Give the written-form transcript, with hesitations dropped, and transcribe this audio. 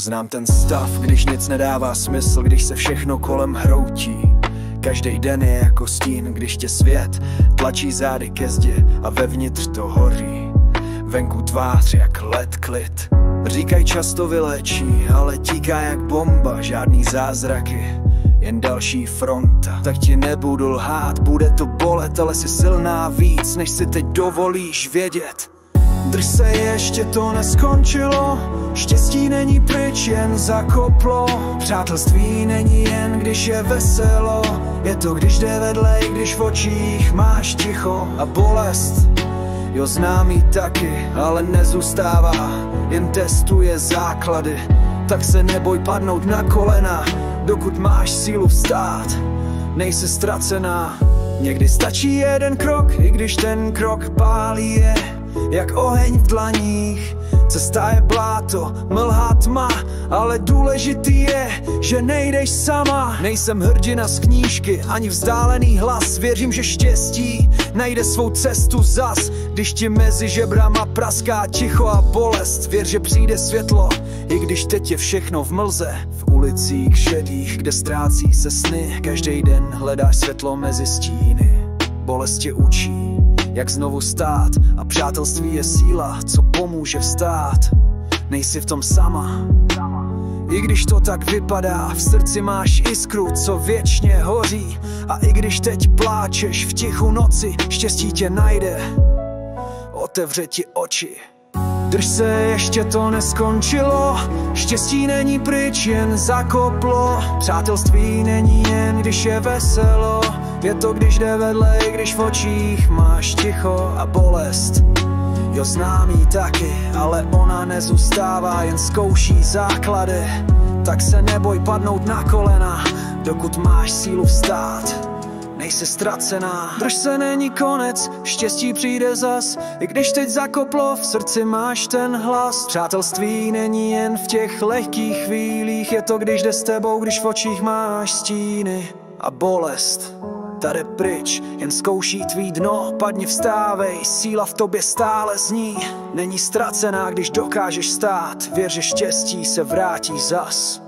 Znám ten stav, když nic nedává smysl, když se všechno kolem hroutí. Každý den je jako stín, když tě svět tlačí zády ke zdi a vevnitř to hoří. Venku tvář jak led klid. Říkaj často vylečí, ale tíká jak bomba. Žádný zázraky, jen další fronta. Tak ti nebudu lhát, bude to bolet, ale jsi silná víc, než si teď dovolíš vědět. Drž se, ještě to neskončilo. Štěstí není pryč, jen zakoplo. Přátelství není jen, když je veselo. Je to, když jde vedle, i když v očích máš ticho. A bolest, jo, znám jí taky, ale nezůstává, jen testuje základy. Tak se neboj padnout na kolena, dokud máš sílu vstát. Nejsi ztracená, někdy stačí jeden krok, i když ten krok pálí je jak oheň v dlaních. Cesta je bláto, mlha tma, ale důležitý je, že nejdeš sama. Nejsem hrdina z knížky, ani vzdálený hlas. Věřím, že štěstí najde svou cestu zas. Když ti mezi žebrama praská ticho a bolest, věř, že přijde světlo, i když teď je všechno v mlze. V ulicích šedých, kde ztrácí se sny, každý den hledáš světlo mezi stíny. Bolest tě učí, jak znovu stát, a přátelství je síla, co pomůže vstát. Nejsi v tom sama, i když to tak vypadá. V srdci máš jiskru, co věčně hoří. A i když teď pláčeš v tichu noci, štěstí tě najde, otevře ti oči. Drž se, ještě to neskončilo. Štěstí není pryč, jen zakoplo. Přátelství není jen, když je veselo. Je to, když jde vedle, i když v očích máš ticho. A bolest, jo, znám jí taky, ale ona nezůstává, jen zkouší základy. Tak se neboj padnout na kolena, dokud máš sílu vstát. Nejsi ztracená, drž se, není konec, štěstí přijde zas. I když teď zakoplo, v srdci máš ten hlas. Přátelství není jen v těch lehkých chvílích. Je to, když jde s tebou, když v očích máš stíny. A bolest, ta jde pryč, jen zkouší tvý dno. Padni, vstávej, síla v tobě stále zní. Není ztracená, když dokážeš stát. Věř, že štěstí se vrátí zas.